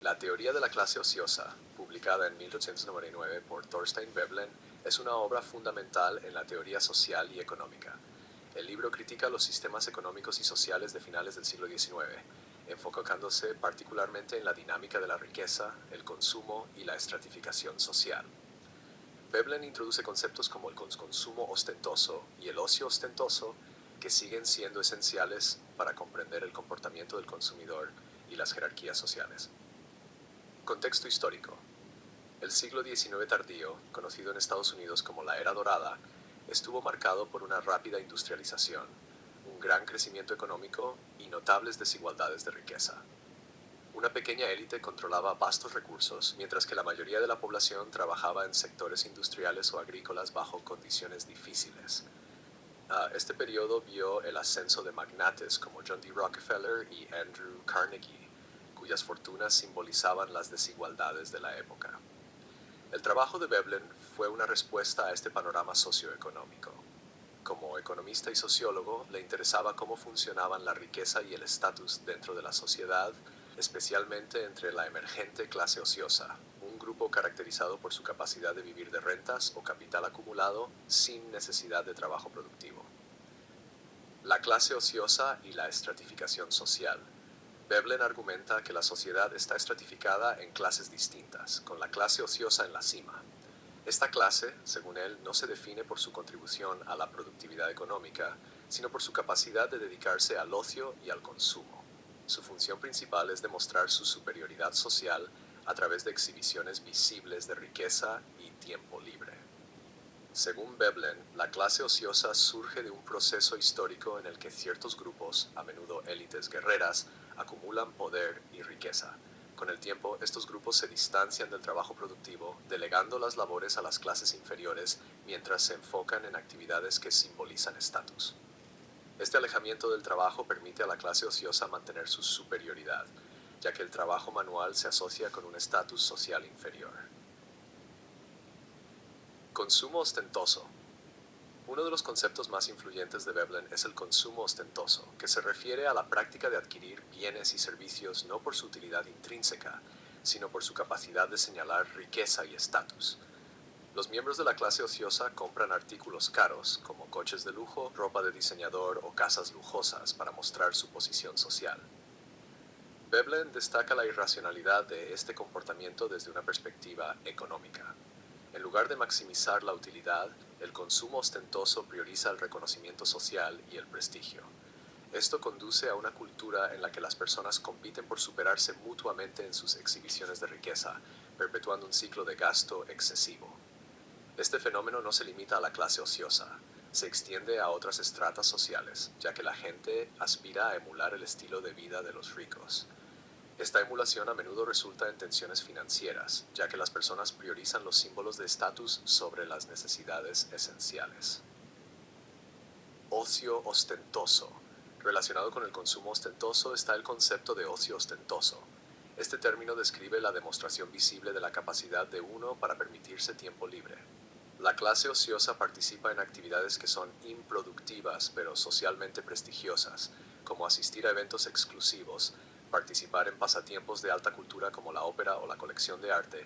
La teoría de la clase ociosa, publicada en 1899 por Thorstein Veblen, es una obra fundamental en la teoría social y económica. El libro critica los sistemas económicos y sociales de finales del siglo XIX, enfocándose particularmente en la dinámica de la riqueza, el consumo y la estratificación social. Veblen introduce conceptos como el consumo ostentoso y el ocio ostentoso, que siguen siendo esenciales para comprender el comportamiento del consumidor y las jerarquías sociales. Contexto histórico. El siglo XIX tardío, conocido en Estados Unidos como la Era Dorada, estuvo marcado por una rápida industrialización, un gran crecimiento económico y notables desigualdades de riqueza. Una pequeña élite controlaba vastos recursos, mientras que la mayoría de la población trabajaba en sectores industriales o agrícolas bajo condiciones difíciles. Este periodo vio el ascenso de magnates como John D. Rockefeller y Andrew Carnegie, cuyas fortunas simbolizaban las desigualdades de la época. El trabajo de Veblen fue una respuesta a este panorama socioeconómico. Como economista y sociólogo, le interesaba cómo funcionaban la riqueza y el estatus dentro de la sociedad, especialmente entre la emergente clase ociosa, un grupo caracterizado por su capacidad de vivir de rentas o capital acumulado sin necesidad de trabajo productivo. La clase ociosa y la estratificación social. Veblen argumenta que la sociedad está estratificada en clases distintas, con la clase ociosa en la cima. Esta clase, según él, no se define por su contribución a la productividad económica, sino por su capacidad de dedicarse al ocio y al consumo. Su función principal es demostrar su superioridad social a través de exhibiciones visibles de riqueza y tiempo libre. Según Veblen, la clase ociosa surge de un proceso histórico en el que ciertos grupos, a menudo élites guerreras, acumulan poder y riqueza. Con el tiempo, estos grupos se distancian del trabajo productivo, delegando las labores a las clases inferiores mientras se enfocan en actividades que simbolizan estatus. Este alejamiento del trabajo permite a la clase ociosa mantener su superioridad, ya que el trabajo manual se asocia con un estatus social inferior. Consumo ostentoso. Uno de los conceptos más influyentes de Veblen es el consumo ostentoso, que se refiere a la práctica de adquirir bienes y servicios no por su utilidad intrínseca, sino por su capacidad de señalar riqueza y estatus. Los miembros de la clase ociosa compran artículos caros, como coches de lujo, ropa de diseñador o casas lujosas, para mostrar su posición social. Veblen destaca la irracionalidad de este comportamiento desde una perspectiva económica. En lugar de maximizar la utilidad, el consumo ostentoso prioriza el reconocimiento social y el prestigio. Esto conduce a una cultura en la que las personas compiten por superarse mutuamente en sus exhibiciones de riqueza, perpetuando un ciclo de gasto excesivo. Este fenómeno no se limita a la clase ociosa, se extiende a otras estratas sociales, ya que la gente aspira a emular el estilo de vida de los ricos. Esta emulación a menudo resulta en tensiones financieras, ya que las personas priorizan los símbolos de estatus sobre las necesidades esenciales. Ocio ostentoso. Relacionado con el consumo ostentoso está el concepto de ocio ostentoso. Este término describe la demostración visible de la capacidad de uno para permitirse tiempo libre. La clase ociosa participa en actividades que son improductivas pero socialmente prestigiosas, como asistir a eventos exclusivos, participar en pasatiempos de alta cultura como la ópera o la colección de arte,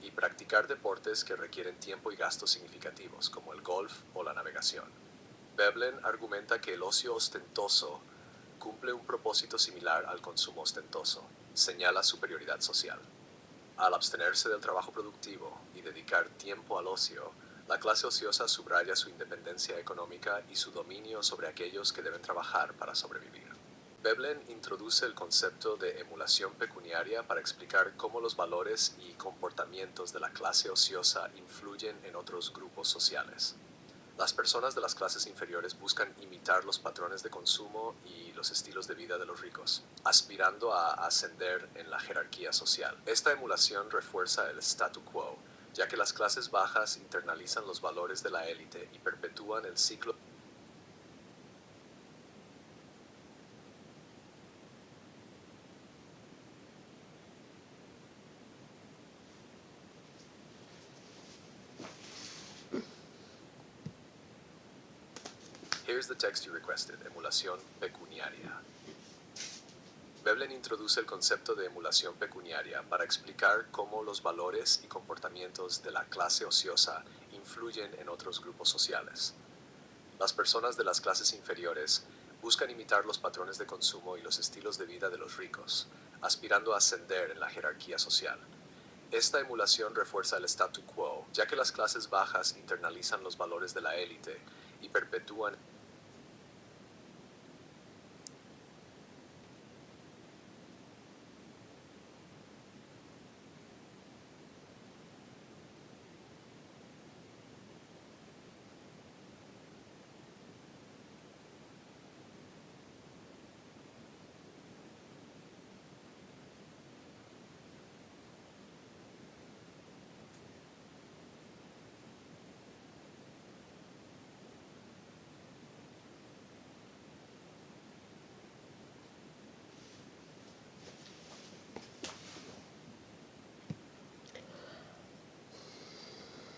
y practicar deportes que requieren tiempo y gastos significativos, como el golf o la navegación. Veblen argumenta que el ocio ostentoso cumple un propósito similar al consumo ostentoso, señala superioridad social. Al abstenerse del trabajo productivo y dedicar tiempo al ocio, la clase ociosa subraya su independencia económica y su dominio sobre aquellos que deben trabajar para sobrevivir. Veblen introduce el concepto de emulación pecuniaria para explicar cómo los valores y comportamientos de la clase ociosa influyen en otros grupos sociales. Las personas de las clases inferiores buscan imitar los patrones de consumo y los estilos de vida de los ricos, aspirando a ascender en la jerarquía social. Esta emulación refuerza el statu quo, ya que las clases bajas internalizan los valores de la élite y perpetúan el ciclo. Here's the text you requested, emulación pecuniaria. Veblen introduce el concepto de emulación pecuniaria para explicar cómo los valores y comportamientos de la clase ociosa influyen en otros grupos sociales. Las personas de las clases inferiores buscan imitar los patrones de consumo y los estilos de vida de los ricos, aspirando a ascender en la jerarquía social. Esta emulación refuerza el statu quo, ya que las clases bajas internalizan los valores de la élite y perpetúan.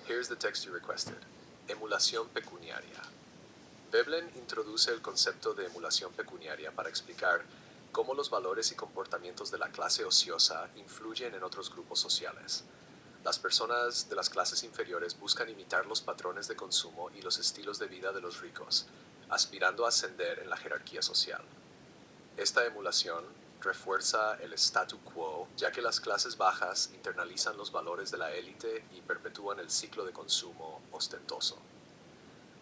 Here's the text you requested. Emulación pecuniaria. Veblen introduce el concepto de emulación pecuniaria para explicar cómo los valores y comportamientos de la clase ociosa influyen en otros grupos sociales. Las personas de las clases inferiores buscan imitar los patrones de consumo y los estilos de vida de los ricos, aspirando a ascender en la jerarquía social. Esta emulación refuerza el statu quo, ya que las clases bajas internalizan los valores de la élite y perpetúan el ciclo de consumo ostentoso.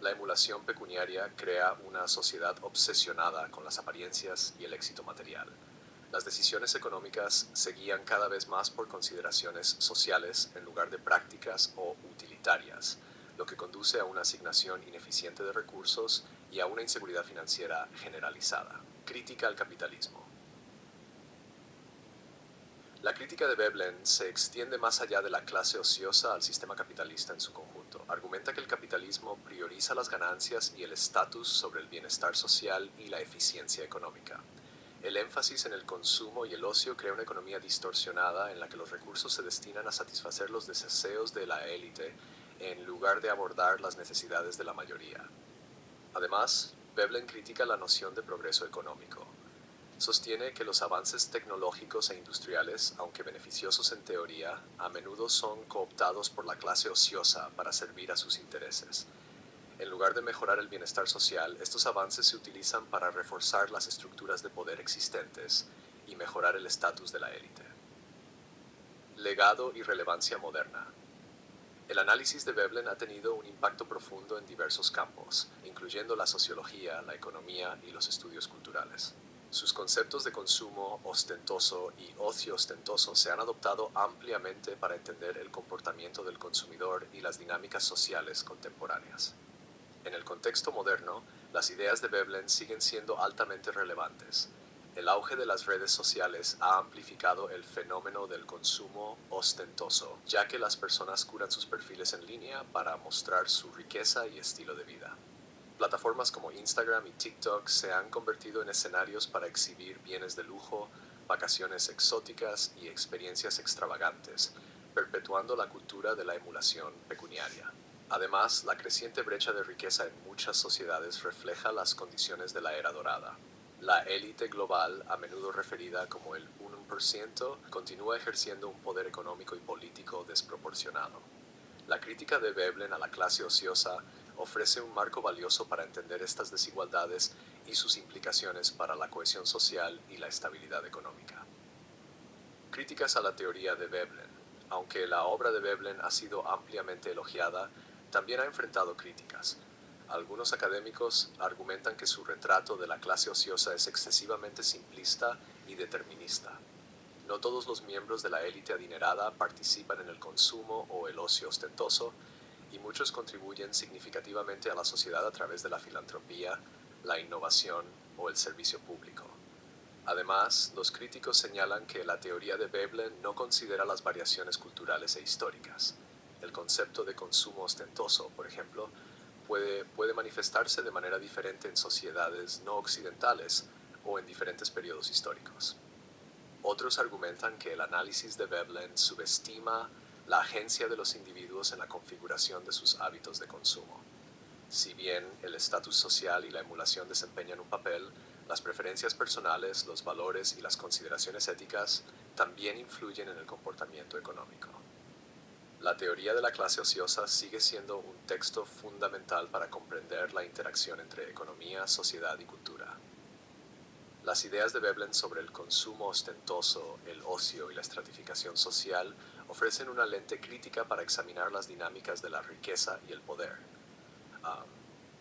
La emulación pecuniaria crea una sociedad obsesionada con las apariencias y el éxito material. Las decisiones económicas se guían cada vez más por consideraciones sociales en lugar de prácticas o utilitarias, lo que conduce a una asignación ineficiente de recursos y a una inseguridad financiera generalizada. Crítica al capitalismo. La crítica de Veblen se extiende más allá de la clase ociosa al sistema capitalista en su conjunto. Argumenta que el capitalismo prioriza las ganancias y el estatus sobre el bienestar social y la eficiencia económica. El énfasis en el consumo y el ocio crea una economía distorsionada en la que los recursos se destinan a satisfacer los deseos de la élite en lugar de abordar las necesidades de la mayoría. Además, Veblen critica la noción de progreso económico. Sostiene que los avances tecnológicos e industriales, aunque beneficiosos en teoría, a menudo son cooptados por la clase ociosa para servir a sus intereses. En lugar de mejorar el bienestar social, estos avances se utilizan para reforzar las estructuras de poder existentes y mejorar el estatus de la élite. Legado y relevancia moderna. El análisis de Veblen ha tenido un impacto profundo en diversos campos, incluyendo la sociología, la economía y los estudios culturales. Sus conceptos de consumo ostentoso y ocio ostentoso se han adoptado ampliamente para entender el comportamiento del consumidor y las dinámicas sociales contemporáneas. En el contexto moderno, las ideas de Veblen siguen siendo altamente relevantes. El auge de las redes sociales ha amplificado el fenómeno del consumo ostentoso, ya que las personas curan sus perfiles en línea para mostrar su riqueza y estilo de vida. Plataformas como Instagram y TikTok se han convertido en escenarios para exhibir bienes de lujo, vacaciones exóticas y experiencias extravagantes, perpetuando la cultura de la emulación pecuniaria. Además, la creciente brecha de riqueza en muchas sociedades refleja las condiciones de la era dorada. La élite global, a menudo referida como el 1%, continúa ejerciendo un poder económico y político desproporcionado. La crítica de Veblen a la clase ociosa ofrece un marco valioso para entender estas desigualdades y sus implicaciones para la cohesión social y la estabilidad económica. Críticas a la teoría de Veblen. Aunque la obra de Veblen ha sido ampliamente elogiada, también ha enfrentado críticas. Algunos académicos argumentan que su retrato de la clase ociosa es excesivamente simplista y determinista. No todos los miembros de la élite adinerada participan en el consumo o el ocio ostentoso, y muchos contribuyen significativamente a la sociedad a través de la filantropía, la innovación o el servicio público. Además, los críticos señalan que la teoría de Veblen no considera las variaciones culturales e históricas. El concepto de consumo ostentoso, por ejemplo, puede manifestarse de manera diferente en sociedades no occidentales o en diferentes periodos históricos. Otros argumentan que el análisis de Veblen subestima la agencia de los individuos en la configuración de sus hábitos de consumo. Si bien el estatus social y la emulación desempeñan un papel, Las preferencias personales, los valores y las consideraciones éticas también influyen en el comportamiento económico. La teoría de la clase ociosa sigue siendo un texto fundamental para comprender la interacción entre economía, sociedad y cultura. Las ideas de Veblen sobre el consumo ostentoso, el ocio y la estratificación social ofrecen una lente crítica para examinar las dinámicas de la riqueza y el poder. Ah,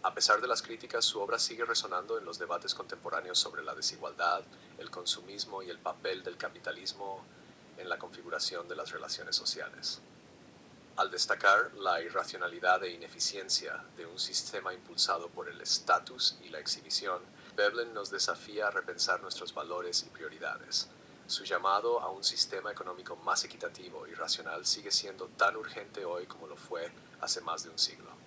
a pesar de las críticas, su obra sigue resonando en los debates contemporáneos sobre la desigualdad, el consumismo y el papel del capitalismo en la configuración de las relaciones sociales. Al destacar la irracionalidad e ineficiencia de un sistema impulsado por el estatus y la exhibición, Veblen nos desafía a repensar nuestros valores y prioridades. Su llamado a un sistema económico más equitativo y racional sigue siendo tan urgente hoy como lo fue hace más de un siglo.